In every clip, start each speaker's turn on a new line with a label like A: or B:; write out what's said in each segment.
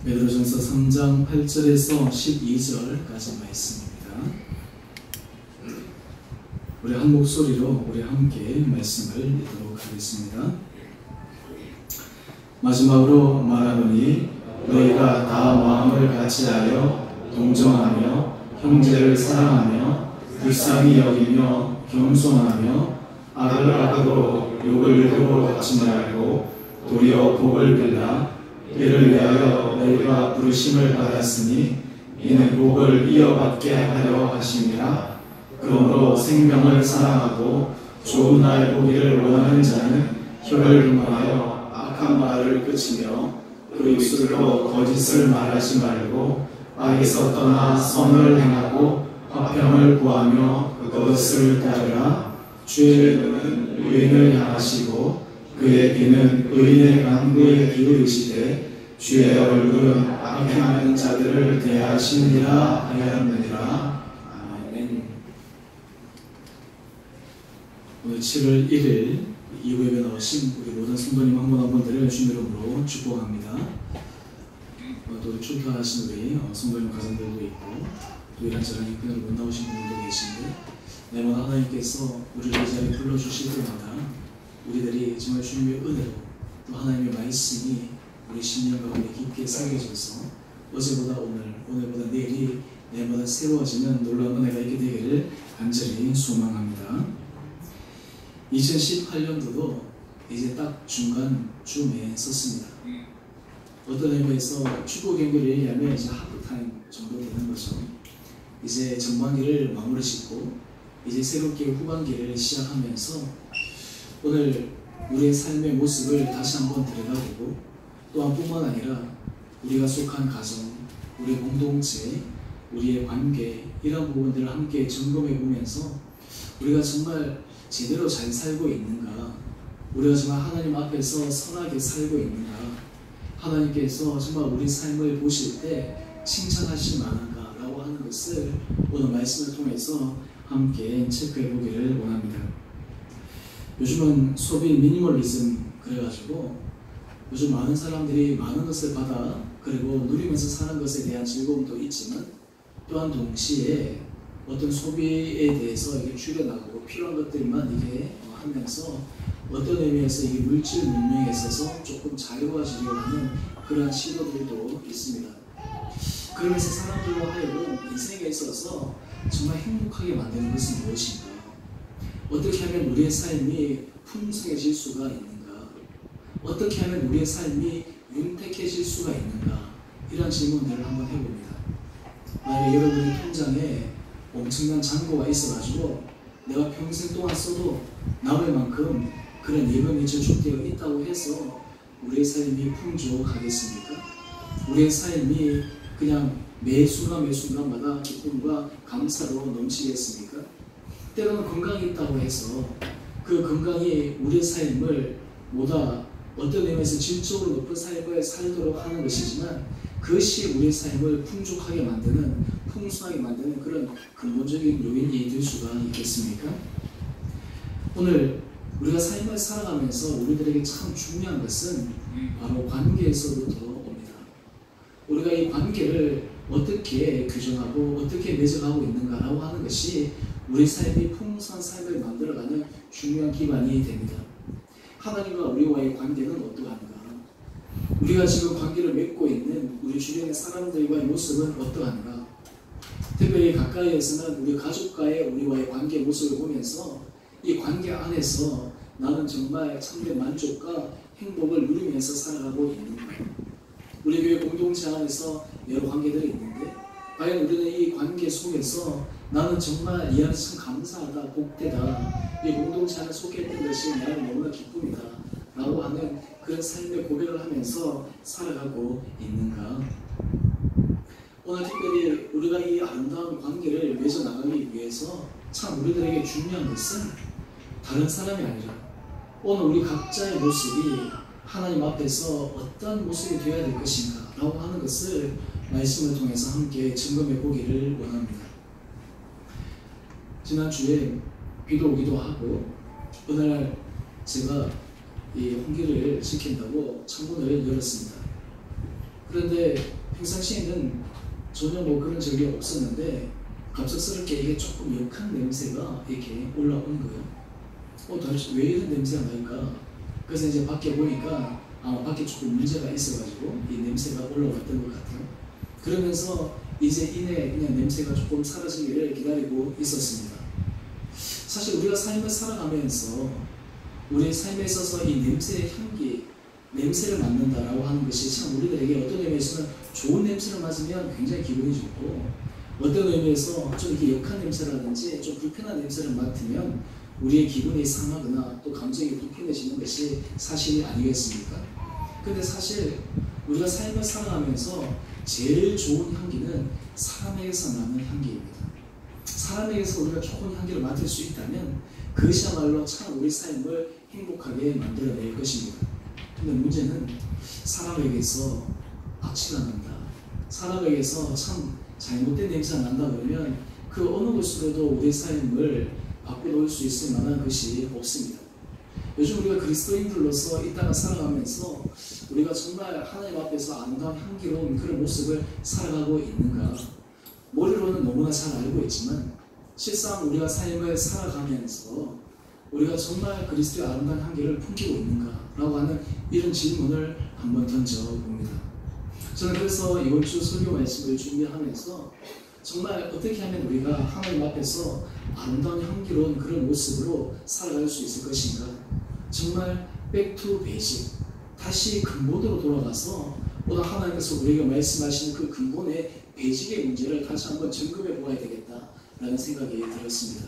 A: 베드로전서 3장 8절에서 12절까지 말씀입니다. 우리 한 목소리로 우리 함께 말씀을 읽도록 하겠습니다. 마지막으로 말하노니 너희가 다 마음을 같이하여 동정하며 형제를 사랑하며 불쌍히 여기며 겸손하며 악을 악으로 욕을 욕으로 갚지 말고 도리어 복을 빌라. 이를 위하여 너희가 부르심을 받았으니 이는 복을 이어받게 하려 하심이라. 그러므로 생명을 사랑하고 좋은 날 보기를 원하는 자는 혀를 금하여 악한 말을 끊으며 그 입술로 거짓을 말하지 말고 악에서 떠나 선을 행하고 화평을 구하며 그것을 따르라. 주의 눈은 의인을 향하시고 그의 귀는 의인의 간구에 기울이시되 주의 얼굴은 악행하는 자들을 대하시느니라 하였느니라. 아멘. 오늘 7월 1일 이후 예배 나오신 우리 모든 성도님 한 분 한 분들을 주님 이름으로 축복합니다. 또 출타하신 우리 성도님 가정들도 있고 또 이런저런 형편으로 못 나오신 분들도 계신데 매번 하나님께서 우리를 이 자리에 불러주실 때마다 우리들이 정말 주님의 은혜로 또 하나님의 말씀이 우리 심령 가운데 깊게 새겨져서 어제보다 오늘보다 내일이 내일보다 새로워지는 놀라운 은혜가 있게 되기를 간절히 소망합니다. 2018년도도 이제 딱 중간쯤에 섰습니다. 어떤 의미에서 축구 경기를 얘기하면 이제 하프타임 정도 되는 거죠. 이제 전반기를 마무리 짓고 이제 새롭게 후반기를 시작하면서 오늘 우리의 삶의 모습을 다시 한번 들여다보고 또한 뿐만 아니라 우리가 속한 가정, 우리의 공동체, 우리의 관계 이런 부분들을 함께 점검해 보면서 우리가 정말 제대로 잘 살고 있는가, 우리가 정말 하나님 앞에서 선하게 살고 있는가, 하나님께서 정말 우리 삶을 보실 때 칭찬하실 만한가 라고 하는 것을 오늘 말씀을 통해서 함께 체크해 보기를 원합니다. 요즘은 소비 미니멀리즘 그래가지고 요즘 많은 사람들이 많은 것을 받아 그리고 누리면서 사는 것에 대한 즐거움도 있지만 또한 동시에 어떤 소비에 대해서 이게 줄여나가고 필요한 것들만 이게 하면서 어떤 의미에서 이게 물질 문명에 있어서 조금 자유화시려고 하는 그러한 시도들도 있습니다. 그러면서 사람들로 하여금 인생에 있어서 정말 행복하게 만드는 것은 무엇인가? 어떻게 하면 우리의 삶이 풍성해질 수가 있는가? 어떻게 하면 우리의 삶이 윤택해질 수가 있는가? 이런 질문들을 한번 해봅니다. 만약에 여러분의 통장에 엄청난 잔고가 있어가지고 내가 평생 동안 써도 남을 만큼 그런 예금이 저축되어 있다고 해서 우리의 삶이 풍족하겠습니까? 우리의 삶이 그냥 매 순간마다 기쁨과 감사로 넘치겠습니까? 때로는 건강이 있다고 해서 그 건강이 우리의 삶을 보다 어떤 의미에서 질적으로 높은 삶을 살도록 하는 것이지만 그것이 우리의 삶을 풍족하게 만드는, 풍성하게 만드는 그런 근본적인 요인이 될 수가 있겠습니까? 오늘 우리가 삶을 살아가면서 우리들에게 참 중요한 것은 바로 관계에서부터 옵니다. 우리가 이 관계를 어떻게 규정하고 어떻게 맺어가고 있는가라고 하는 것이 우리 삶이 풍성한 삶을 만들어가는 중요한 기반이 됩니다. 하나님과 우리와의 관계는 어떠한가? 우리가 지금 관계를 맺고 있는 우리 주변의 사람들과의 모습은 어떠한가? 특별히 가까이에서는 우리 가족과의 우리와의 관계 모습을 보면서 이 관계 안에서 나는 정말 참된 만족과 행복을 누리면서 살아가고 있는가? 우리 교회 공동체 안에서 여러 관계들이 있는데 과연 우리는 이 관계 속에서 나는 정말 이 안에서 참 감사하다, 복되다, 이 공동체 안에 속해 있는 것이 나는 너무나 기쁨이다 라고 하는 그런 삶의 고백을 하면서 살아가고 있는가? 오늘 특별히 우리가 이 아름다운 관계를 맺어 나가기 위해서 참 우리들에게 중요한 것은 다른 사람이 아니라 오늘 우리 각자의 모습이 하나님 앞에서 어떤 모습이 되어야 될 것인가 라고 하는 것을 말씀을 통해서 함께 점검해 보기를 원합니다. 지난주에 비도 오기도 하고 어느 날 제가 이 홍기를 시킨다고 창문을 열었습니다. 그런데 평상시에는 전혀 뭐 그런 적이 없었는데 갑작스럽게 이게 조금 역한 냄새가 이렇게 올라오는 거예요. 도대체 왜 이런 냄새가 날까? 그래서 이제 밖에 보니까 아마 밖에 조금 문제가 있어가지고 이 냄새가 올라왔던 것 같아요. 그러면서 이제 이내 그냥 냄새가 조금 사라지기를 기다리고 있었습니다. 사실 우리가 삶을 살아가면서 우리의 삶에 있어서 이 냄새의 향기, 냄새를 맡는다라고 하는 것이 참 우리들에게 어떤 의미에서는 좋은 냄새를 맡으면 굉장히 기분이 좋고, 어떤 의미에서 좀 이렇게 역한 냄새라든지 좀 불편한 냄새를 맡으면 우리의 기분이 상하거나 또 감정이 불편해지는 것이 사실이 아니겠습니까? 근데 사실 우리가 삶을 살아가면서 제일 좋은 향기는 사람에게서 나는 향기입니다. 사람에게서 우리가 좋은 향기를 맡을 수 있다면 그것이야말로 참 우리 삶을 행복하게 만들어낼 것입니다. 근데 문제는 사람에게서 악취가 난다, 사람에게서 참 잘못된 냄새가 난다 그러면 그 어느 곳으로도 우리 삶을 바꿔놓을 수 있을 만한 것이 없습니다. 요즘 우리가 그리스도인들로서 이 땅을 살아가면서 우리가 정말 하나님 앞에서 아름다운 향기로운 그런 모습을 살아가고 있는가? 머리로는 너무나 잘 알고 있지만 실상 우리가 삶을 살아가면서 우리가 정말 그리스도의 아름다운 향기를 품기고 있는가? 라고 하는 이런 질문을 한번 던져봅니다. 저는 그래서 이번 주 설교 말씀을 준비하면서 정말 어떻게 하면 우리가 하나님 앞에서 아름다운 향기로운 그런 모습으로 살아갈 수 있을 것인가? 정말 백투 베이직, 다시 근본으로 돌아가서 오늘 하나님께서 우리에게 말씀하시는 그 근본의 베이직의 문제를 다시 한번 점검해 보아야 되겠다라는 생각이 들었습니다.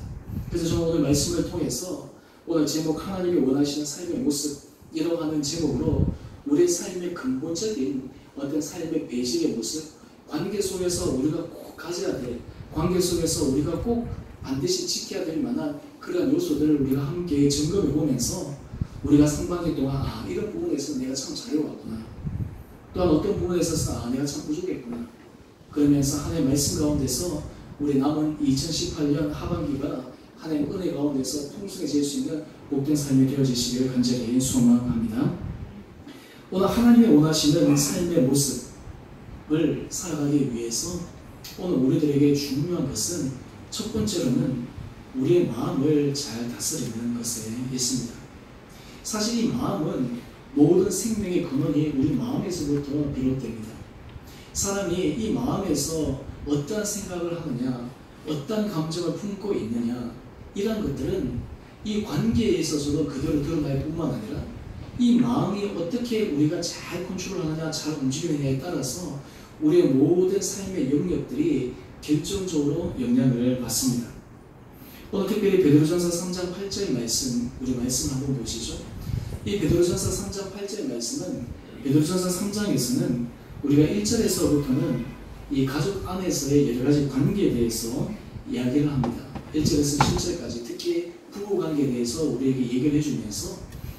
A: 그래서 저는 오늘 말씀을 통해서 오늘 제목 하나님이 원하시는 삶의 모습이라고 하는 제목으로 우리의 삶의 근본적인 어떤 삶의 베이직의 모습, 관계 속에서 우리가 꼭 가져야 될, 관계 속에서 우리가 꼭 반드시 지켜야 될 만한 그런 요소들을 우리가 함께 점검해 보면서 우리가 상반기 동안 이런 부분에서 내가 참 잘해왔구나, 또한 어떤 부분에 있어서 내가 참 부족했구나, 그러면서 하나님의 말씀 가운데서 우리 남은 2018년 하반기가 하나님의 은혜 가운데서 풍성해질 수 있는 복된 삶이 되어지시기를 간절히 소망합니다. 오늘 하나님이 원하시는 삶의 모습을 살아가기 위해서 오늘 우리들에게 중요한 것은 첫 번째로는 우리의 마음을 잘 다스리는 것에 있습니다. 사실 이 마음은 모든 생명의 근원이 우리 마음에서부터 비롯됩니다. 사람이 이 마음에서 어떠한 생각을 하느냐, 어떠한 감정을 품고 있느냐, 이런 것들은 이 관계에 있어서도 그대로 드러날 뿐만 아니라 이 마음이 어떻게 우리가 잘 컨트롤하느냐, 잘 움직이느냐에 따라서 우리의 모든 삶의 영역들이 결정적으로 영향을 받습니다. 오늘 특별히 베드로전서 3장 8절 말씀, 우리 말씀 한번 보시죠. 이 베드로전서 3장 8절 말씀은 베드로전서 3장에서는 우리가 1절에서부터는 이 가족 안에서의 여러 가지 관계에 대해서 이야기를 합니다. 1절에서 7절까지 특히 부부 관계에 대해서 우리에게 얘기를 해주면서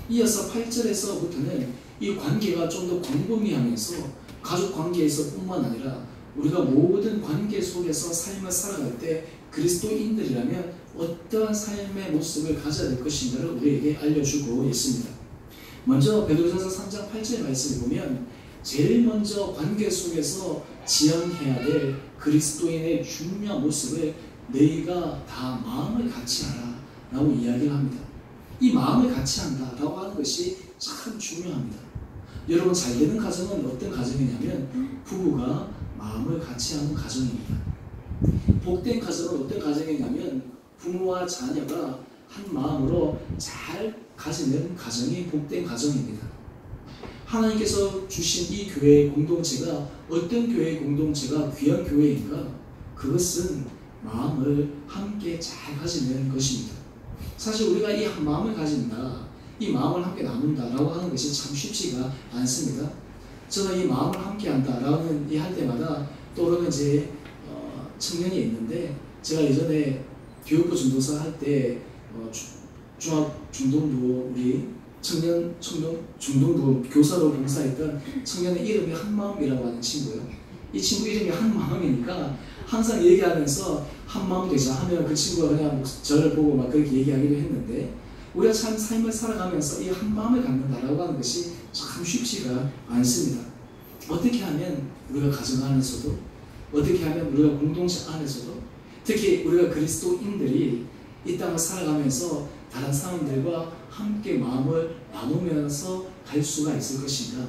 A: 이어서 8절에서부터는 이 관계가 좀 더 광범위하면서 가족 관계에서 뿐만 아니라 우리가 모든 관계 속에서 삶을 살아갈 때 그리스도인들이라면 어떠한 삶의 모습을 가져야 될 것인가를 우리에게 알려주고 있습니다. 먼저 베드로전서 3장 8절 말씀을 보면 제일 먼저 관계 속에서 지향해야 될 그리스도인의 중요한 모습을 너희가 다 마음을 같이 하라 라고 이야기를 합니다. 이 마음을 같이 한다 라고 하는 것이 참 중요합니다. 여러분, 잘 되는 가정은 어떤 가정이냐면 부부가 마음을 같이 하는 가정입니다. 복된 가정은 어떤 가정이냐면 부모와 자녀가 한 마음으로 잘 가지는 가정이 복된 가정입니다. 하나님께서 주신 이 교회의 공동체가 어떤 교회의 공동체가 귀한 교회인가? 그것은 마음을 함께 잘 가지는 것입니다. 사실 우리가 이 한 마음을 가진다, 이 마음을 함께 나눈다라고 하는 것이 참 쉽지가 않습니다. 저는 이 마음을 함께 한다라는 이 할 때마다 떠오르는 제 청년이 있는데, 제가 예전에 교육부 전도사 할 때 중학 중동부 우리 청년 중동부 교사로 봉사했던 청년의 이름이 한마음이라고 하는 친구예요. 이 친구 이름이 한마음이니까 항상 얘기하면서 한마음 되자 하면 그 친구가 그냥 저를 보고 막 그렇게 얘기하기도 했는데, 우리가 참 삶을 살아가면서 이 한마음을 갖는다라고 하는 것이 참 쉽지가 않습니다. 어떻게 하면 우리가 가정 안에서도, 어떻게 하면 우리가 공동체 안에서도, 특히 우리가 그리스도인들이 이 땅을 살아가면서 다른 사람들과 함께 마음을 나누면서 갈 수가 있을 것인가.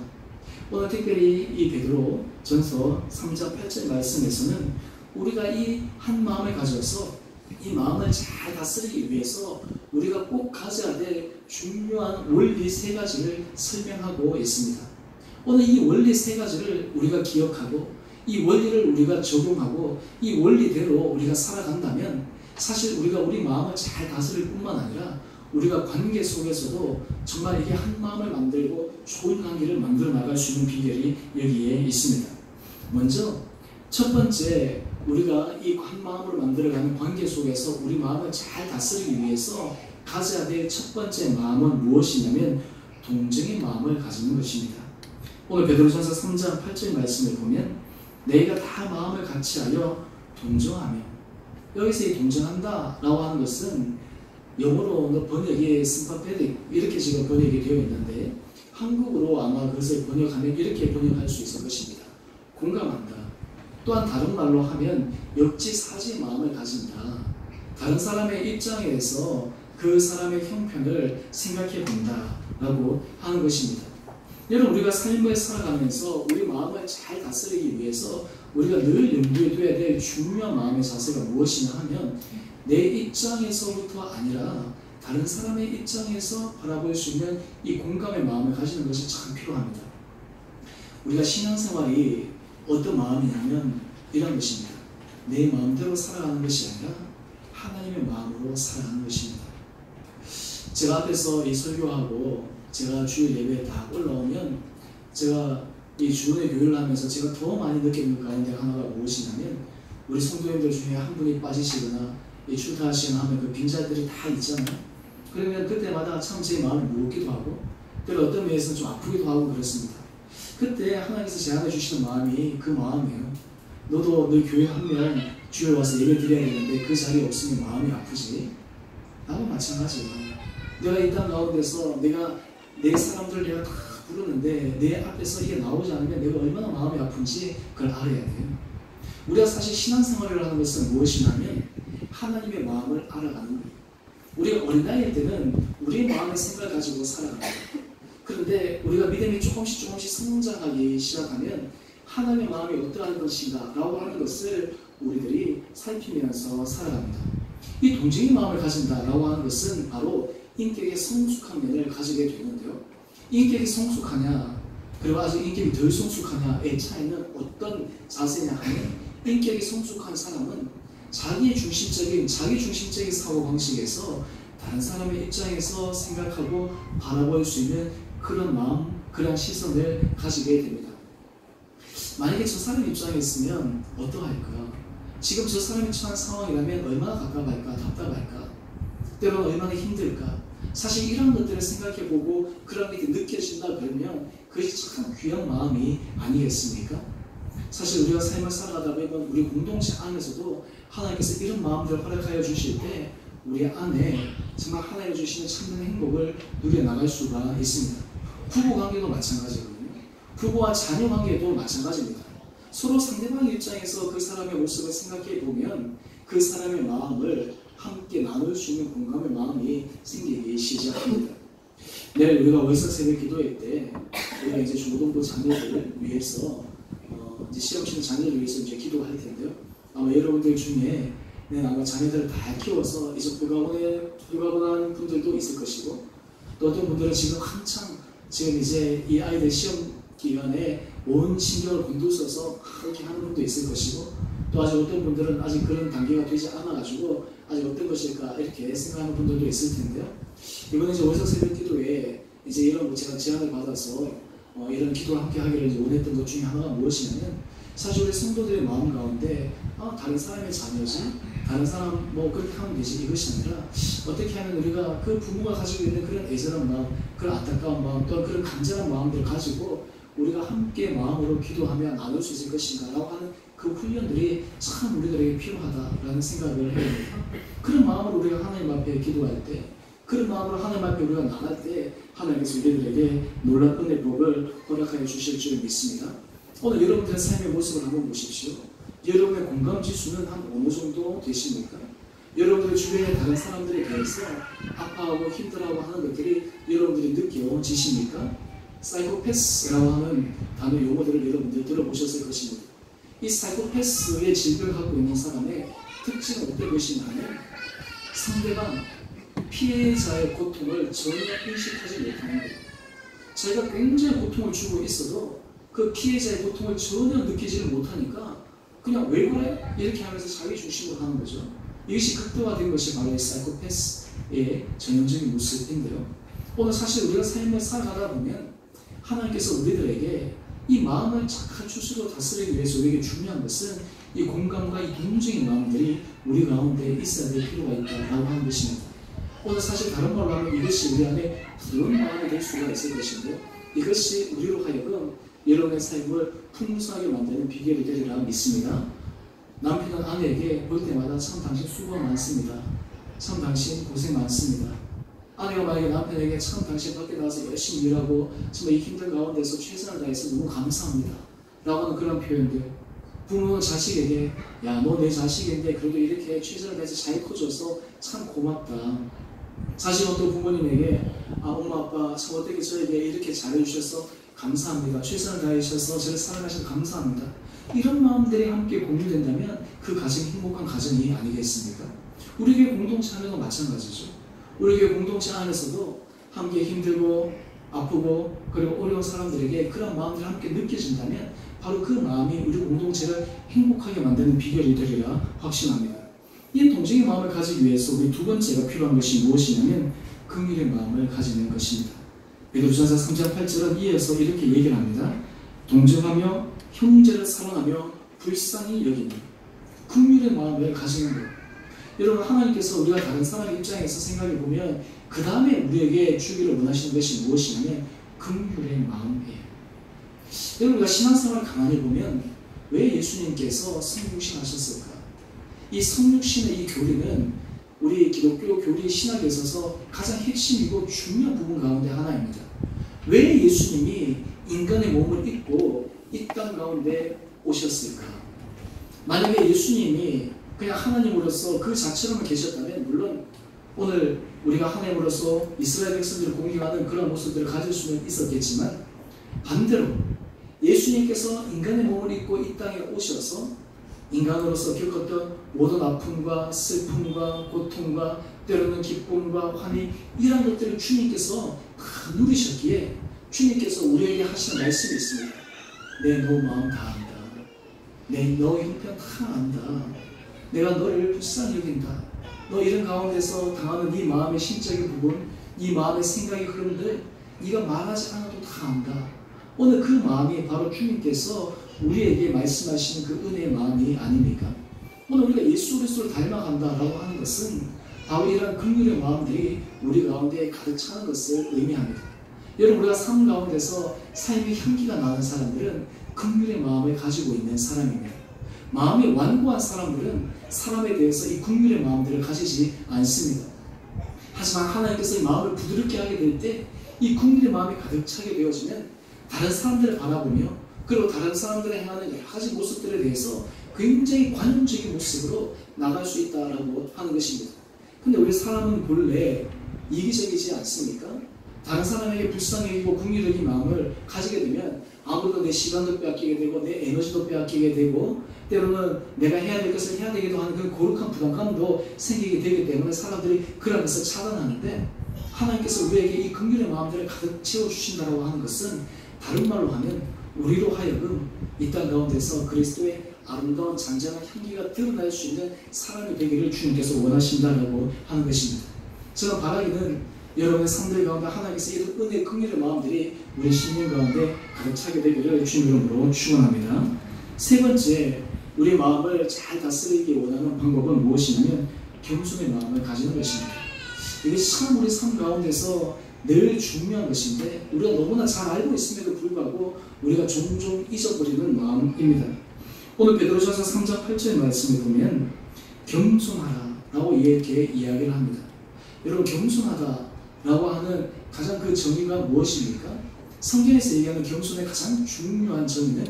A: 오늘 특별히 이 베드로 전서 3장 8절 말씀에서는 우리가 이 한 마음을 가져서 이 마음을 잘 다스리기 위해서 우리가 꼭 가져야 될 중요한 원리 3가지를 설명하고 있습니다. 오늘 이 원리 3가지를 우리가 기억하고 이 원리를 우리가 적용하고 이 원리대로 우리가 살아간다면 사실 우리가 우리 마음을 잘 다스릴 뿐만 아니라 우리가 관계 속에서도 정말 이게 한 마음을 만들고 좋은 관계를 만들어 나갈 수 있는 비결이 여기에 있습니다. 먼저 첫 번째, 우리가 이 한 마음으로 만들어가는 관계 속에서 우리 마음을 잘 다스리기 위해서 가져야 될 첫 번째 마음은 무엇이냐면 동정의 마음을 가지는 것입니다. 오늘 베드로전서 3장 8절 말씀을 보면 너희가 다 마음을 같이하여 동정하며, 여기서 이 동정한다 라고 하는 것은 영어로 번역이 sympathetic 이렇게 지금 번역이 되어 있는데 한국어로 아마 그것을 번역하면 이렇게 번역할 수 있을 것입니다. 공감한다. 또한 다른 말로 하면 역지사지의 마음을 가진다. 다른 사람의 입장에서 그 사람의 형편을 생각해 본다 라고 하는 것입니다. 여러분, 우리가 삶을 살아가면서 우리 마음을 잘 다스리기 위해서 우리가 늘 염두에 둬야 될 중요한 마음의 자세가 무엇이냐 하면 내 입장에서부터 아니라 다른 사람의 입장에서 바라볼 수 있는 이 공감의 마음을 가지는 것이 참 필요합니다. 우리가 신앙생활이 어떤 마음이냐면 이런 것입니다. 내 마음대로 살아가는 것이 아니라 하나님의 마음으로 살아가는 것입니다. 제가 앞에서 이 설교하고 제가 주일 예배에 다 올라오면 제가 이 주일의 교회를 하면서 제가 더 많이 느끼는 가운데 하나가 무엇이냐면 우리 성도님들 중에 한 분이 빠지시거나 이 출타하시거나 하면 그 빈자들이 다 있잖아요. 그러면 그때마다 참 제 마음이 무겁기도 하고 때로 어떤 면에서는 좀 아프기도 하고 그렇습니다. 그때 하나님께서 제안해 주시는 마음이 그 마음이에요. 너도 너 교회 하면 주일 와서 예배 드려야 되는데 그 자리에 없으면 마음이 아프지? 나도 마찬가지야. 내가 이 땅 가운데서 내가 내 사람들 내가 다 부르는데 내 앞에서 이게 나오지 않으면 내가 얼마나 마음이 아픈지 그걸 알아야 돼요. 우리가 사실 신앙생활을 하는 것은 무엇이냐면 하나님의 마음을 알아가는 거예요. 우리가 어린아이일 때는 우리의 마음의 생각을 가지고 살아갑니다. 그런데 우리가 믿음이 조금씩 성장하기 시작하면 하나님의 마음이 어떠한 것인가 라고 하는 것을 우리들이 살피면서 살아갑니다. 이 동정의 마음을 가진다 라고 하는 것은 바로 인격의 성숙한 면을 가지게 되는데요. 인격이 성숙하냐 그리고 아주 인격이 덜 성숙하냐의 차이는 어떤 자세냐 하면 인격이 성숙한 사람은 자기 중심적인 사고방식에서 다른 사람의 입장에서 생각하고 바라볼 수 있는 그런 마음, 그런 시선을 가지게 됩니다. 만약에 저 사람 입장에 있으면 어떠할까? 지금 저 사람이 처한 상황이라면 얼마나 갑갑할까? 답답할까? 때로는 얼마나 힘들까? 사실 이런 것들을 생각해보고 그런 게 느껴진다 그러면 그것이 참 귀한 마음이 아니겠습니까? 사실 우리가 삶을 살아가다 보면 우리 공동체 안에서도 하나님께서 이런 마음들을 허락하여 주실 때 우리 안에 정말 하나님이 주시는 참된 행복을 누려나갈 수가 있습니다. 부부관계도 마찬가지거든요. 부부와 자녀 관계도 마찬가지입니다. 서로 상대방의 입장에서 그 사람의 모습을 생각해 보면 그 사람의 마음을 함께 나눌 수 있는 공감의 마음이 생기기 시작합니다. 내일 우리가 월석 새벽 기도회 때 우리가 이제 중고등부 자녀들을 위해서 이제 시험 치는 자녀를 위해서 이제 기도할 텐데요. 아마 여러분들 중에 아마 자녀들을 다 키워서 이제 불가고한 분들도 있을 것이고 또 어떤 분들은 지금 한창 지금 이제 이 아이들 시험 기간에 온 신경을 곤두서서 그렇게 하는 분도 있을 것이고 또 아직 어떤 분들은 아직 그런 단계가 되지 않아가지고 아직 어떤 것일까 이렇게 생각하는 분들도 있을 텐데요. 이번에 이제 월석 새벽 기도에 이제 이런 제가 제안을 받아서 이런 기도를 함께 하기를 이제 원했던 것 중에 하나가 무엇이냐면 사실 우리 성도들의 마음 가운데 다른 사람의 자녀지 다른 사람 뭐 그렇게 하면 되지 이것이 아니라 어떻게 하면 우리가 그 부모가 가지고 있는 그런 애절한 마음 그런 안타까운 마음 또는 그런 간절한 마음들을 가지고 우리가 함께 마음으로 기도하며 나눌 수 있을 것인가 라고 하는 그 훈련들이 참 우리들에게 필요하다라는 생각을 해야 됩니다. 그런 마음으로 우리가 하나님 앞에 기도할 때 그런 마음으로 하나님 앞에 우리가 나갈 때 하나님께서 우리들에게 놀라운 은혜복을 허락하여 주실 줄 믿습니다. 오늘 여러분들의 삶의 모습을 한번 보십시오. 여러분의 공감지수는 한 어느 정도 되십니까? 여러분들의 주변의 다른 사람들에 대해서 아파하고 힘들어하고 하는 것들이 여러분들이 느껴지십니까? 사이코패스라고 하는 단어 용어들을 여러분들 들어보셨을 것입니다. 이 사이코패스의 질병을 갖고 있는 사람의 특징은 어떤 것이냐면 상대방 피해자의 고통을 전혀 인식하지 못하는 거예요. 자기가 굉장히 고통을 주고 있어도 그 피해자의 고통을 전혀 느끼지를 못하니까 그냥 왜 그래? 이렇게 하면서 자기 중심으로 하는 거죠. 이것이 극도화된 것이 바로 이 사이코패스의 전형적인 모습인데요. 오늘 사실 우리가 삶을 살아가다 보면 하나님께서 우리들에게 이 마음을 착한 추스로 다스리기 위해서 우리에게 중요한 것은 이 공감과 이 동정의 마음들이 우리 가운데 있어야 될 필요가 있다라고 하는 것입니다. 오늘 사실 다른 말로 하면 이것이 우리 안에 부드러운 마음이 될 수가 있을 것인데 이것이 우리로 하여금 여러분의 삶을 풍성하게 만드는 비결이 되리라 믿습니다. 남편은 아내에게 볼 때마다 참 당신 수고 많습니다. 참 당신 고생 많습니다. 아내가 만약에 남편에게 참 당신 밖에 나가서 열심히 일하고 정말 이 힘든 가운데서 최선을 다해서 너무 감사합니다 라고 하는 그런 표현들. 부모는 자식에게 야 너 내 자식인데 그래도 이렇게 최선을 다해서 잘 커줘서 참 고맙다. 자식은 또 부모님에게 아 엄마 아빠 참 어떻게 저에게 이렇게 잘해주셔서 감사합니다. 최선을 다해주셔서 저를 사랑하셔서 감사합니다. 이런 마음들이 함께 공유된다면 그 가정이 행복한 가정이 아니겠습니까? 우리 교회 공동체 안에도 마찬가지죠. 우리 교회 공동체 안에서도 함께 힘들고 아프고 그리고 어려운 사람들에게 그런 마음들이 함께 느껴진다면 바로 그 마음이 우리 공동체를 행복하게 만드는 비결이 되리라 확신합니다. 이 동정의 마음을 가지기 위해서 우리 두 번째가 필요한 것이 무엇이냐면 긍휼의 마음을 가지는 것입니다. 베드로전서 3장 8절은 이어서 이렇게 얘기를 합니다. 동정하며 형제를 사랑하며 불쌍히 여기는 긍휼의 마음을 가지는 것. 여러분 하나님께서 우리가 다른 사람의 입장에서 생각해 보면 그 다음에 우리에게 주기를 원하시는 것이 무엇이냐면 긍휼의 마음이에요. 여러분 우리가 신앙생활을 가만히 보면 왜 예수님께서 성육신 하셨을까? 이 성육신의 이 교리는 우리 기독교 교리 신학에 있어서 가장 핵심이고 중요한 부분 가운데 하나입니다. 왜 예수님이 인간의 몸을 입고 이 땅 가운데 오셨을까? 만약에 예수님이 그냥 하나님으로서 그 자체로만 계셨다면 물론 오늘 우리가 하나님으로서 이스라엘 백성들을 공경하는 그런 모습들을 가질 수는 있었겠지만 반대로 예수님께서 인간의 몸을 입고 이 땅에 오셔서 인간으로서 겪었던 모든 아픔과 슬픔과 고통과 때로는 기쁨과 환희 이런 것들을 주님께서 다 누리셨기에 주님께서 우리에게 하시는 말씀이 있습니다. 내 너 마음 다 안다. 내 너 형편 다 안다. 내가 너를 불쌍히 여긴다. 너 이런 가운데서 당하는 네 마음의 심적인 부분, 네 마음의 생각의 흐름들 네가 말하지 않아도 다 안다. 오늘 그 마음이 바로 주님께서 우리에게 말씀하시는 그 은혜의 마음이 아닙니까? 오늘 우리가 예수 그리스도를 닮아간다라고 하는 것은 바로 이런 긍휼의 마음들이 우리 가운데 가득 차는 것을 의미합니다. 여러분 우리가 삶 가운데서 삶의 향기가 나는 사람들은 긍휼의 마음을 가지고 있는 사람입니다. 마음이 완고한 사람들은 사람에 대해서 이 긍휼의 마음들을 가지지 않습니다. 하지만 하나님께서 이 마음을 부드럽게 하게 될 때 이 긍휼의 마음이 가득 차게 되어지면 다른 사람들을 바라보며 그리고 다른 사람들의 행하는 여러 가지 모습들에 대해서 굉장히 관용적인 모습으로 나갈 수 있다라고 하는 것입니다. 근데 우리 사람은 본래 이기적이지 않습니까? 다른 사람에게 불쌍히 여기고 긍휼적인 마음을 가지게 되면 아무래도 내 시간도 빼앗기게 되고 내 에너지도 빼앗기게 되고 때로는 내가 해야 될 것을 해야 되기도 하는 그 고룩한 부담감도 생기게 되기 때문에 사람들이 그런 것을 차단하는데 하나님께서 우리에게 이 긍휼의 마음들을 가득 채워주신다고 하는 것은 다른 말로 하면 우리로 하여금 이 땅 가운데서 그리스도의 아름다운 잔잔한 향기가 드러날 수 있는 사람이 되기를 주님께서 원하신다고 하는 것입니다. 저는 바라기는 여러분의 삶들 가운데 하나님께서 이런 은혜, 긍휼의 마음들이 우리 심령 가운데 가득 차게 되기를 주님 이름으로 축원합니다. 세 번째, 우리 마음을 잘 다스리기 원하는 방법은 무엇이냐면 겸손의 마음을 가지는 것입니다. 이것이 참 우리 삶 가운데서 늘 중요한 것인데 우리가 너무나 잘 알고 있음에도 불구하고 우리가 종종 잊어버리는 마음입니다. 오늘 베드로전서 3장 8절 말씀에 보면 겸손하라 라고 이렇게 이야기를 합니다. 여러분 겸손하다 라고 하는 가장 그 정의가 무엇입니까? 성경에서 얘기하는 겸손의 가장 중요한 정의는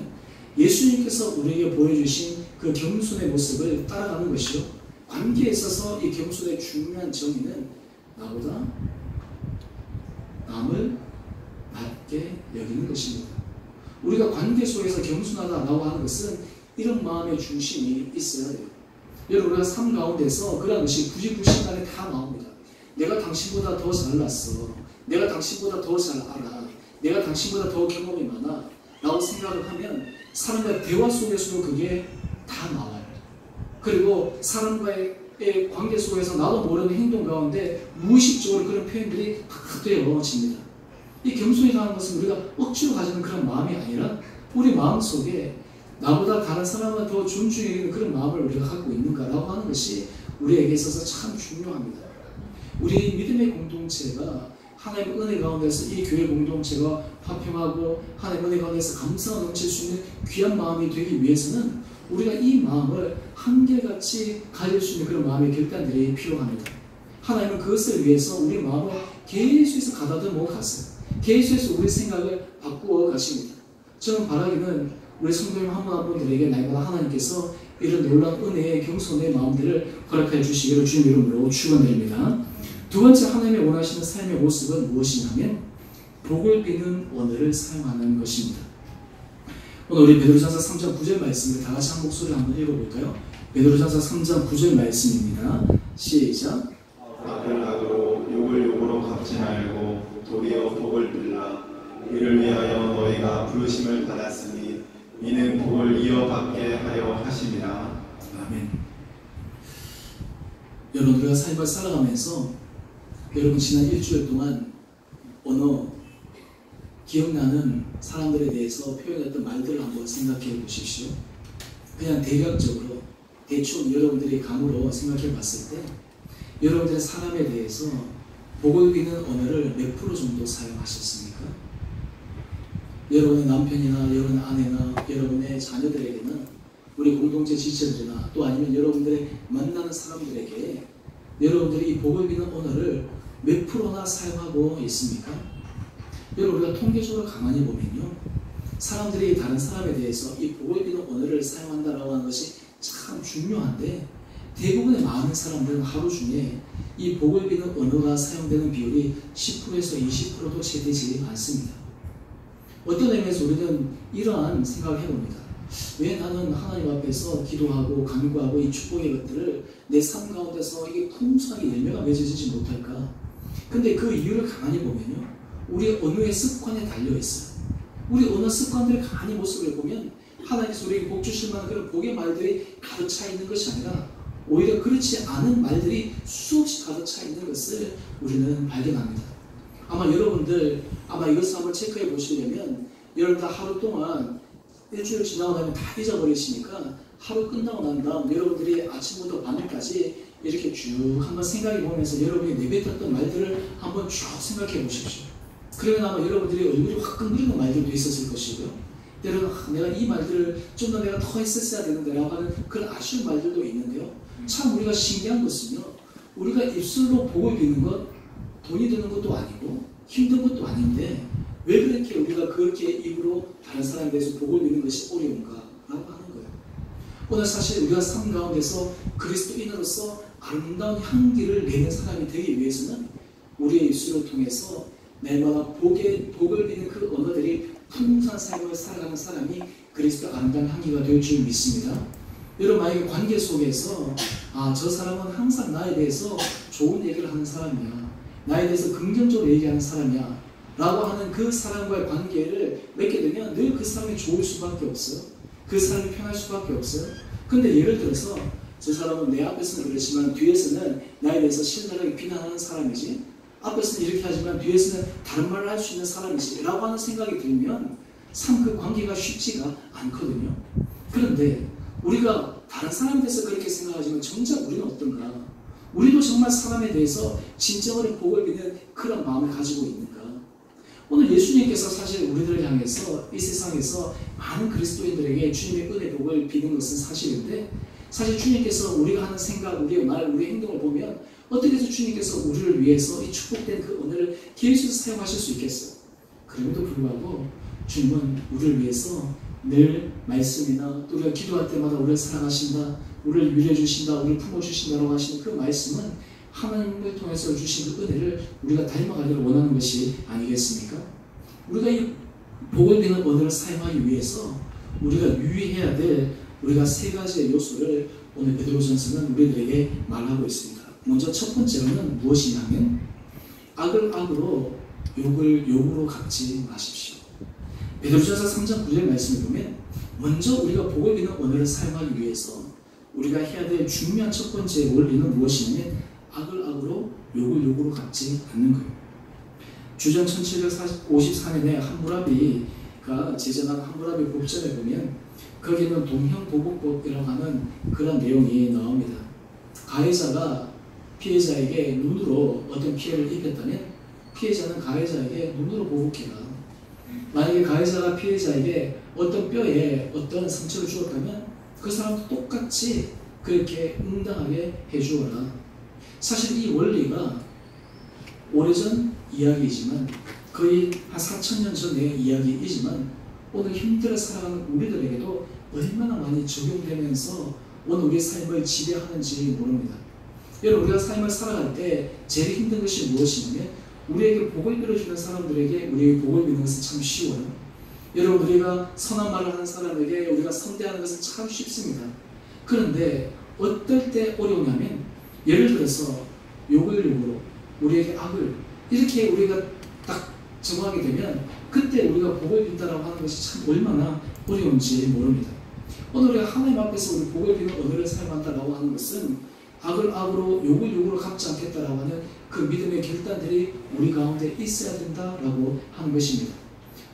A: 예수님께서 우리에게 보여주신 그 겸손의 모습을 따라가는 것이요. 관계에 있어서 이 겸손의 중요한 정의는 나보다 남을 낮게 여기는 것입니다. 우리가 관계 속에서 겸손하다라고 하는 것은 이런 마음의 중심이 있어야 돼요. 여러분, 우리가 삶 가운데서 그런 것이 굳이 그 시간에 다 나옵니다. 내가 당신보다 더 잘났어. 내가 당신보다 더 잘 알아. 내가 당신보다 더 경험이 많아. 라고 생각을 하면 사람과의 대화 속에서도 그게 다 나와요. 그리고 사람과의 관계 속에서 나도 모르는 행동 가운데 무의식적으로 그런 표현들이 다 되어집니다. 이 겸손이라는 것은 우리가 억지로 가지는 그런 마음이 아니라 우리 마음 속에 나보다 다른 사람을 더 존중해주는 그런 마음을 우리가 갖고 있는가라고 하는 것이 우리에게 있어서 참 중요합니다. 우리 믿음의 공동체가 하나님의 은혜 가운데서 이 교회 공동체가 화평하고 하나님의 은혜 가운데서 감사가 넘칠 수 있는 귀한 마음이 되기 위해서는 우리가 이 마음을 한결같이 가질 수 있는 그런 마음의 결단들이 필요합니다. 하나님은 그것을 위해서 우리 마음을 계속해서 가다듬어 가세요. 계속해서 우리 생각을 바꾸어 가십니다. 저는 바라기는 우리 성도님 한 분 한 분들에게 날마다 하나님께서 이런 놀라운 은혜의 겸손의 마음들을 허락하여 주시기를 주님 이름으로 축원드립니다. 두 번째, 하나님의 원하시는 삶의 모습은 무엇이냐면 복을 비는 언어를 사용하는 것입니다. 오늘 우리 베드로전서 3장 9절 말씀을 다 같이 한 목소리로 한번 읽어볼까요? 베드로전서 3장 9절 말씀입니다. 시작.
B: 악을 악으로 욕을 욕으로 갚지 말고 도리어 복을 빌라. 이를 위하여 너희가 부르심을 받았으니 이는 복을 이어받게 하려 하심이라.
A: 아멘. 여러분, 우리가 삶을 살아가면서 여러분 지난 일주일 동안 언어 기억나는 사람들에 대해서 표현했던 말들을 한번 생각해 보십시오. 그냥 대략적으로 대충 여러분들이 감으로 생각해 봤을 때 여러분들의 사람에 대해서 복을 비는 언어를 몇 프로 정도 사용하셨습니까? 여러분의 남편이나 여러분의 아내나 여러분의 자녀들에게나 우리 공동체 지체들이나 또 아니면 여러분들의 만나는 사람들에게 여러분들이 이 복을 비는 언어를 몇 프로나 사용하고 있습니까? 여러분, 우리가 통계적으로 가만히 보면요, 사람들이 다른 사람에 대해서 이 복을 비는 언어를 사용한다라고 하는 것이 참 중요한데 대부분의 많은 사람들은 하루 중에 이 복을 비는 언어가 사용되는 비율이 10%에서 20%도 채 되지 않습니다. 어떤 의미에서 우리는 이러한 생각을 해봅니다. 왜 나는 하나님 앞에서 기도하고 간구하고 이 축복의 것들을 내 삶 가운데서 이게 풍성하게 열매가 맺어지지 못할까? 근데 그 이유를 가만히 보면요, 우리 언어의 습관에 달려있어요. 우리 언어 습관들의 가만히 모습을 보면 하나님께서 우리에게 복 주실 만한 그런 복의 말들이 가득 차 있는 것이 아니라 오히려 그렇지 않은 말들이 수없이 가득 차 있는 것을 우리는 발견합니다. 아마 여러분들 이것을 한번 체크해 보시려면 여러분들 하루 동안 일주일 지나고 나면 다 잊어버리시니까 하루 끝나고 난 다음 여러분들이 아침부터 밤까지 이렇게 쭉 한번 생각해 보면서 여러분이 내뱉었던 말들을 한번 쭉 생각해 보십시오. 그러면 아마 여러분들이 얼굴이 화끈거리는 말들도 있었을 것이고요. 때로는 내가 이 말들을 좀 더 내가 더 했었어야 되는데 라고 하는 그런 아쉬운 말들도 있는데요. 참 우리가 신기한 것은요, 우리가 입술로 복을 비는 것 돈이 드는 것도 아니고 힘든 것도 아닌데 왜 그렇게 우리가 그렇게 입으로 다른 사람에 대해서 복을 비는 것이 어려운가 라고 하는 거예요. 오늘 사실 우리가 삶 가운데서 그리스도인으로서 아름다운 향기를 내는 사람이 되기 위해서는 우리의 입술을 통해서 날마다 복을 비는 그 언어들이 풍성한 삶을 살아가는 사람이 그리스도 아름다운 향기가 될 줄 믿습니다. 여러분, 만약에 관계 속에서 저 사람은 항상 나에 대해서 좋은 얘기를 하는 사람이야, 나에 대해서 긍정적으로 얘기하는 사람이야 라고 하는 그 사람과의 관계를 맺게 되면 늘 그 사람이 좋을 수밖에 없어요. 그 사람이 편할 수밖에 없어요. 근데 예를 들어서 저 사람은 내 앞에서는 그렇지만 뒤에서는 나에 대해서 신랄하게 비난하는 사람이지, 앞에서는 이렇게 하지만 뒤에서는 다른 말을 할 수 있는 사람이지 라고 하는 생각이 들면 참 그 관계가 쉽지가 않거든요. 그런데 우리가 다른 사람에 대해서 그렇게 생각하지만 정작 우리는 어떤가? 우리도 정말 사람에 대해서 진정으로 복을 비는 그런 마음을 가지고 있는가? 오늘 예수님께서 사실 우리들을 향해서 이 세상에서 많은 그리스도인들에게 주님의 은혜 복을 비는 것은 사실인데, 사실 주님께서 우리가 하는 생각, 우리의 말, 우리의 행동을 보면 어떻게 해서 주님께서 우리를 위해서 이 축복된 그 언어를 계속해서 사용하실 수 있겠어요? 그럼에도 불구하고 주님은 우리를 위해서 늘 말씀이나 또 우리가 기도할 때마다 우리를 사랑하신다, 우리를 위로해 주신다, 우리를 품어주신다라고 하시는 그 말씀은 하나님을 통해서 주신 그 은혜를 우리가 닮아가기를 원하는 것이 아니겠습니까? 우리가 이 복을 비는 언어를 사용하기 위해서 우리가 유의해야 될 우리가 세 가지의 요소를 오늘 베드로전서는 우리들에게 말하고 있습니다. 먼저 첫 번째로는 무엇이냐면 악을 악으로 욕을 욕으로 갚지 마십시오. 베드로전서 3장 9절 말씀을 보면 먼저 우리가 복을 비는 언어를 사용하기 위해서 우리가 해야 될 중요한 첫 번째 원리는 무엇이냐면 악을 악으로 욕을 욕으로 갚지 않는 거예요. 주전 1754년에 함무라비가 제정한 함무라비 법전에 보면 거기는 동형보복법이라고 하는 그런 내용이 나옵니다. 가해자가 피해자에게 눈으로 어떤 피해를 입혔다면 피해자는 가해자에게 눈으로 보복해라. 만약에 가해자가 피해자에게 어떤 뼈에 어떤 상처를 주었다면 그 사람도 똑같이 그렇게 응당하게 해주어라. 사실 이 원리가 오래전 이야기이지만 거의 한 4,000년 전의 이야기이지만 오늘 힘들어 살아가는 우리들에게도 얼마나 많이 적용되면서 오늘 우리의 삶을 지배하는지 모릅니다. 여러분, 우리가 삶을 살아갈 때 제일 힘든 것이 무엇이냐면 우리에게 복을 빌어주는 사람들에게 우리에게 복을 비는 것은 참 쉬워요. 여러분, 우리가 선한 말을 하는 사람에게 우리가 선대하는 것은 참 쉽습니다. 그런데 어떨 때 어려우냐면 예를 들어서 욕을 욕으로 우리에게 악을 이렇게 우리가 딱 정하게 되면 그때 우리가 복을 빈다라고 하는 것이 참 얼마나 어려운지 모릅니다. 오늘 우리가 하나님 앞에서 우리 복을 비는 언어를 사용한다라고 하는 것은 악을 악으로 욕을 욕으로 갚지 않겠다라고 하는 그 믿음의 결단들이 우리 가운데 있어야 된다라고 하는 것입니다.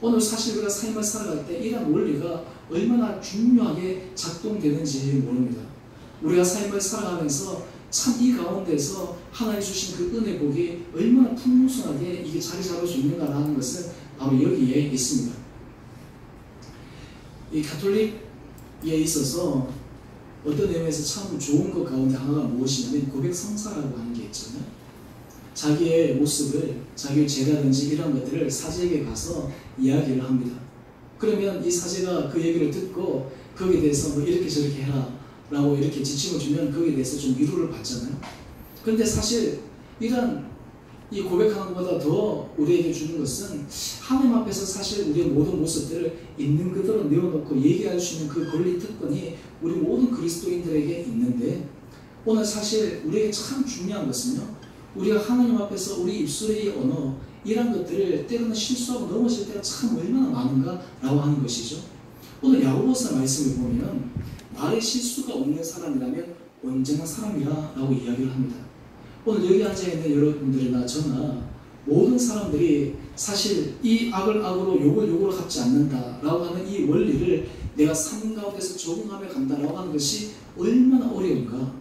A: 오늘 사실 우리가 삶을 살아갈 때 이런 원리가 얼마나 중요하게 작동되는지 모릅니다. 우리가 삶을 살아가면서 참 이 가운데서 하나님 주신 그 은혜 복이 얼마나 풍성하게 이게 자리 잡을 수 있는가라는 것은 바로 여기에 있습니다. 이 가톨릭에 있어서 어떤 의미에서 참 좋은 것 가운데 하나가 무엇이냐면 고백 성사라고 하는 게 있잖아요. 자기의 모습을, 자기의 죄라든지 이런 것들을 사제에게 가서 이야기를 합니다. 그러면 이 사제가 그 얘기를 듣고 거기에 대해서 뭐 이렇게 저렇게 해라 라고 이렇게 지침을 주면 거기에 대해서 좀 위로를 받잖아요. 그런데 사실 이런 이 고백하는 것보다 더 우리에게 주는 것은 하나님 앞에서 사실 우리의 모든 모습들을 있는 그대로 내어놓고 얘기할 수 있는 그 권리 특권이 우리 모든 그리스도인들에게 있는데 오늘 사실 우리에게 참 중요한 것은요, 우리가 하나님 앞에서 우리 입술의 언어 이런 것들을 때로는 실수하고 넘어질 때가 참 얼마나 많은가 라고 하는 것이죠. 오늘 야고보서 말씀을 보면 말에 실수가 없는 사람이라면 언제나 사람이라 라고 이야기를 합니다. 오늘 여기 앉아있는 여러분들이나 저나 모든 사람들이 사실 이 악을 악으로 욕을 욕으로 갚지 않는다 라고 하는 이 원리를 내가 삶 가운데서 적응하며 간다라고 하는 것이 얼마나 어려운가.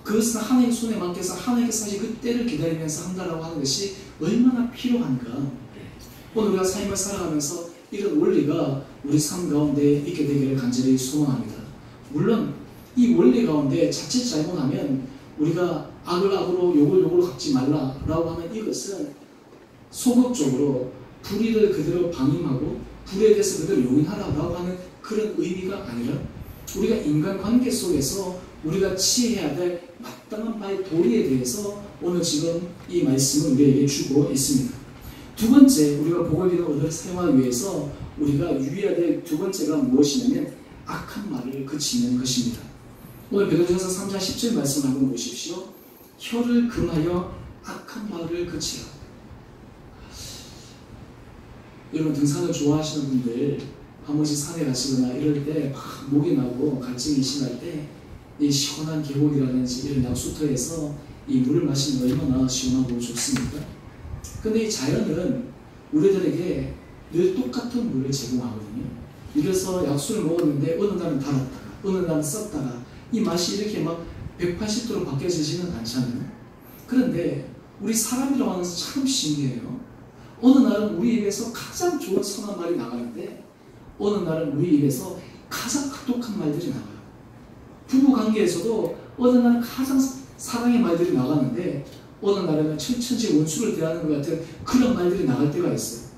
A: 그것은 하나님의 손에 맡겨서 하나님께 사실 그 때를 기다리면서 한다라고 하는 것이 얼마나 필요한가. 오늘 우리가 삶을 살아가면서 이런 원리가 우리 삶 가운데 있게 되기를 간절히 소망합니다. 물론 이 원리 가운데 자칫 잘못하면 우리가 악을 악으로 욕을 욕으로 갚지 말라라고 하는 이것은 소극적으로 불의를 그대로 방임하고 불의에 대해서 그대로 용인하라고 하는 그런 의미가 아니라 우리가 인간관계 속에서 우리가 취해야 될 마땅한 바의 도리에 대해서 오늘 지금 이 말씀을 우리에게 주고 있습니다. 두 번째, 우리가 복을 비는 언어를 사용하기 위해서 우리가 유의해야 될 두 번째가 무엇이냐면 악한 말을 그치는 것입니다. 오늘 베드로전서 3장 10절 말씀을 한번 보십시오. 혀를 금하여 악한 말을 그치라. 여러분, 등산을 좋아하시는 분들 한 번씩 산에 가시거나 이럴 때 막 목이 나고 갈증이 심할 때 이 시원한 계곡이라든지 이런 약수터에서 이 물을 마시면 얼마나 시원하고 좋습니까? 근데 이 자연은 우리들에게 늘 똑같은 물을 제공하거든요. 이래서 약수를 먹었는데 어느 날은 달았다가 어느 날은 썩다가 이 맛이 이렇게 막 180도로 바뀌어지지는 않잖아요. 그런데 우리 사람이라고 하는 것은 참 신기해요. 어느 날은 우리 입에서 가장 좋은 선한 말이 나가는데 어느 날은 우리 입에서 가장 악독한 말들이 나가요. 부부 관계에서도 어느 날은 가장 사랑의 말들이 나가는데 어느 날에는 천천히 원수를 대하는 것 같은 그런 말들이 나갈 때가 있어요.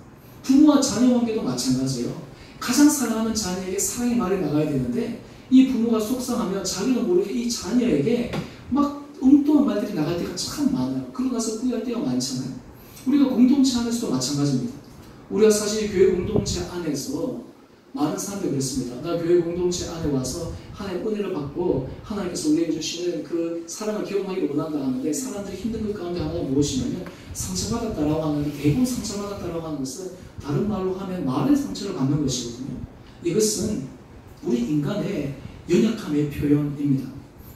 A: 부모와 자녀 관계도 마찬가지예요. 가장 사랑하는 자녀에게 사랑의 말이 나가야 되는데 이 부모가 속상하면 자기도 모르게 이 자녀에게 막 엉뚱한 말들이 나갈 때가 참 많아요. 그러고 나서 후회할 때가 많잖아요. 우리가 공동체 안에서도 마찬가지입니다. 우리가 사실 교회 공동체 안에서 많은 사람들이 그렇습니다. 나 교회 공동체 안에 와서 하나님의 은혜를 받고 하나님께서 우리에게 주시는 그 사랑을 기억하기를 원한다 하는데 사람들이 힘든 것 가운데 하나가 무엇이냐면 상처받았다라고 하는데 대부분 상처받았다라고 하는 것은 다른 말로 하면 말의 상처를 받는 것이거든요. 이것은 우리 인간의 연약함의 표현입니다.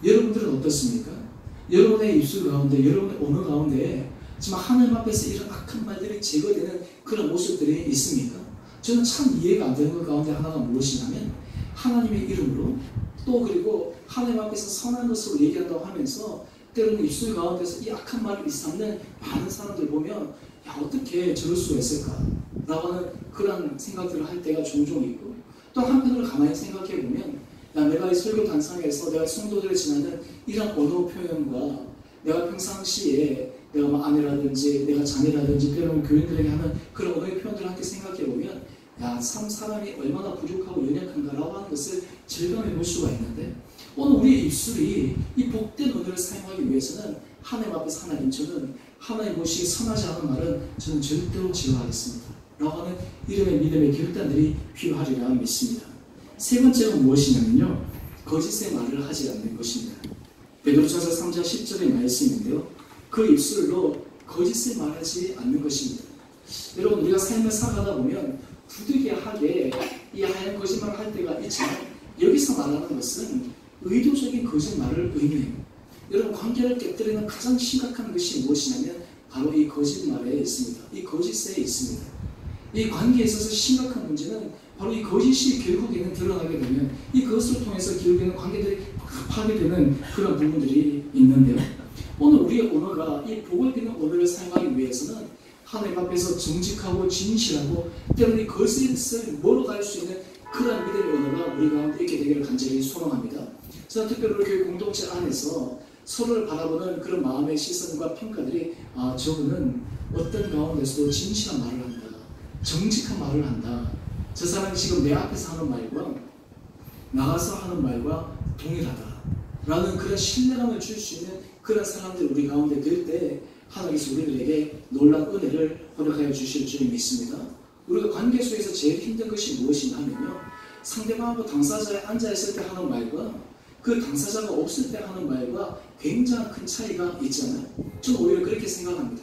A: 여러분들은 어떻습니까? 여러분의 입술 가운데, 여러분의 언어 가운데 지금 하나님 앞에서 이런 악한 말들이 제거되는 그런 모습들이 있습니까? 저는 참 이해가 안 되는 것 가운데 하나가 무엇이냐면 하나님의 이름으로 또 그리고 하나님 앞에서 선한 것으로 얘기한다고 하면서 때로는 입술 가운데서 이 악한 말을 일삼는 많은 사람들 보면 야 어떻게 저럴 수가 있을까? 라고 하는 그런 생각들을 할 때가 종종 있고 또 한편으로 가만히 생각해 보면 야 내가 이 설교 단상에서 내가 성도들을 지나는 이런 언어 표현과 내가 평상시에 내가 뭐 아내라든지 내가 자녀라든지 때로는 교인들에게 하는 그런 언어의 표현들을 함께 생각해 보면 야 참 사람이 얼마나 부족하고 연약한가라고 하는 것을 절감해 볼 수가 있는데 오늘 우리의 입술이 이 복된 언어를 사용하기 위해서는 하나님 앞에서 하나님 저는 하나님 보시기 선하지 않은 말은 저는 절대로 제어하겠습니다 라고 하는 이름의 믿음의 결단들이 필요하리라 믿습니다. 세 번째가 무엇이냐면요 거짓의 말을 하지 않는 것입니다. 베드로전서 3장 10절의 말씀인데요 그 입술로 거짓을 말하지 않는 것입니다. 여러분 우리가 삶을 살아가다 보면 부득이하게 이 하얀 거짓말을 할 때가 있지만 여기서 말하는 것은 의도적인 거짓말을 의미해요. 여러분 관계를 깨뜨리는 가장 심각한 것이 무엇이냐면 바로 이 거짓말에 있습니다. 이 거짓에 있습니다. 이 관계에 있어서 심각한 문제는 바로 이 거짓이 결국에는 드러나게 되면 이 그것을 통해서 결국에는 관계들이 파괴되는 그런 부분들이 있는데요. 오늘 우리의 언어가 이 복을 비는 언어를 사용하기 위해서는 하나님 앞에서 정직하고 진실하고 때로는 이 거짓을 멀어갈 수 있는 그런 믿음의 언어가 우리 가운데 있게 되기를 간절히 소망합니다. 저는 특별히 우리 교회 공동체 안에서 서로를 바라보는 그런 마음의 시선과 평가들이 저분은 어떤 가운데서도 진실한 말을 한다. 정직한 말을 한다. 저 사람이 지금 내 앞에서 하는 말과 나가서 하는 말과 동일하다. 라는 그런 신뢰감을 줄 수 있는 그런 사람들이 우리 가운데 될 때 하나님께서 우리들에게 놀라운 은혜를 허락하여 주실 줄 믿습니다. 우리가 관계 속에서 제일 힘든 것이 무엇이냐 하면요. 상대방하고 당사자에 앉아있을 때 하는 말과 그 당사자가 없을 때 하는 말과 굉장히 큰 차이가 있잖아요. 저는 오히려 그렇게 생각합니다.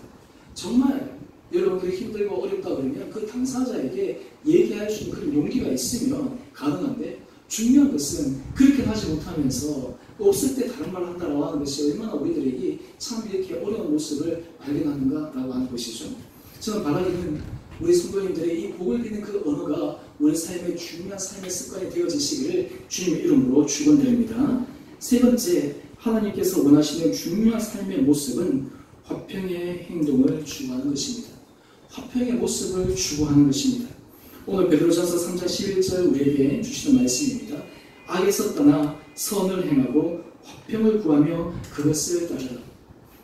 A: 정말 여러분들이 힘들고 어렵다 그러면 그 당사자에게 얘기할 수 있는 그런 용기가 있으면 가능한데 중요한 것은 그렇게 하지 못하면서 없을 때 다른 말을 한다고 하는 것이 얼마나 우리들에게 참 이렇게 어려운 모습을 발견하는가라고 하는 것이죠. 저는 바라기는 우리 성도님들의 이 복을 비는 그 언어가 우리 삶의 중요한 삶의 습관이 되어지시기를 주님의 이름으로 축원드립니다. 세 번째, 하나님께서 원하시는 중요한 삶의 모습은 화평의 행동을 추구하는 것입니다. 화평의 모습을 추구하는 것입니다. 오늘 베드로전서 3장 11절 우리에게 주시는 말씀입니다. 악에서 떠나 선을 행하고 화평을 구하며 그것을 따르라.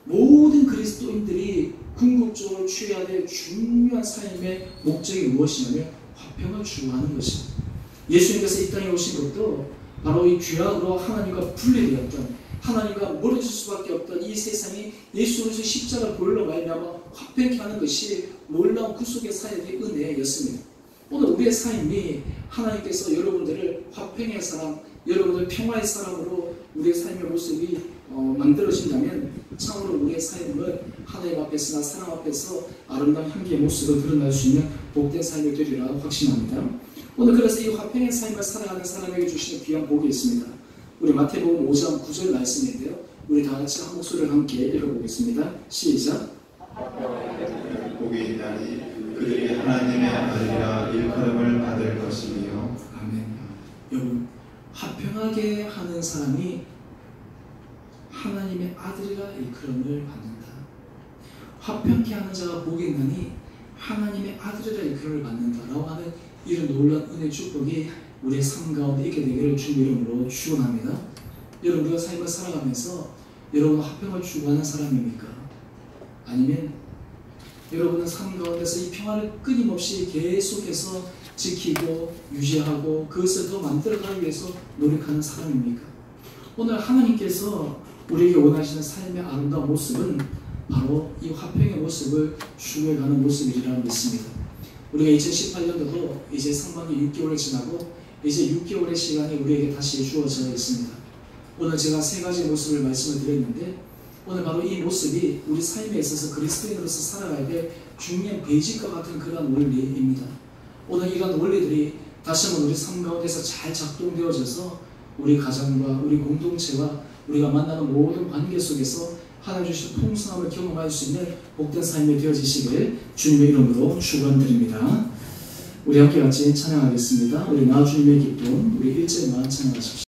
A: 모든 그리스도인들이 궁극적으로 취해야 될 중요한 삶의 목적이 무엇이냐면 화평을 추구하는 것입니다. 예수님께서 이 땅에 오신 것도 바로 이 죄악으로 하나님과 분리되었던 하나님과 멀어질 수밖에 없던 이 세상이 예수 그리스도의 십자가 보혈로 말미암아 화평케 하는 것이 놀라운 구속의 사역의 은혜였습니다. 오늘 우리의 삶이 하나님께서 여러분들을 화평의 사람, 여러분들 평화의 사람으로 우리의 삶의 모습이 만들어진다면 참으로 우리의 삶은 하나님 앞에서나 사람 앞에서 아름다운 향기의 모습을 드러날 수 있는 복된 삶이 되리라 확신합니다. 오늘 그래서 이 화평의 삶을 살아가는 사람에게 주시는 귀한 복이 있습니다. 우리 마태복음 5장 9절 말씀인데요. 우리 다 같이 한 목소리를 함께 읽어보겠습니다. 시작.
B: 복이 있나니 그들이 하나님의 아들이라 일컬음을 받을 것이며.
A: 아멘. 여러분, 화평하게 하는 사람이 하나님의 아들이라 일컬음을 받는다. 화평케 하는 자가 복이 있나니 하나님의 아들이라 일컬음을 받는다라고 하는 이런 놀라운 은혜 축복이 우리의 삶 가운데 있게 되기를 주님 이름으로 축원합니다. 여러분, 우리가 삶을 살아가면서 여러분 화평을 추구하는 사람입니까? 아니면 여러분은 삶 가운데서 이 평화를 끊임없이 계속해서 지키고 유지하고 그것을 더 만들어가기 위해서 노력하는 사람입니까? 오늘 하나님께서 우리에게 원하시는 삶의 아름다운 모습은 바로 이 화평의 모습을 추구해가는 모습이라고 믿습니다. 우리가 2018년도도 이제 상반기 6개월을 지나고 이제 6개월의 시간이 우리에게 다시 주어져 있습니다. 오늘 제가 세 가지 모습을 말씀을 드렸는데 오늘 바로 이 모습이 우리 삶에 있어서 그리스도인으로서 살아가야 될 중요한 베이직과 같은 그런 원리입니다. 오늘 이런 원리들이 다시 한번 우리 삶 가운데서 잘 작동되어져서 우리 가정과 우리 공동체와 우리가 만나는 모든 관계 속에서 하나님 주신 풍성함을 경험할 수 있는 복된 삶이 되어지시길 주님의 이름으로 축원드립니다. 우리 함께 같이 찬양하겠습니다. 우리 나 주님의 기쁨, 우리 1절만 찬양하십시오.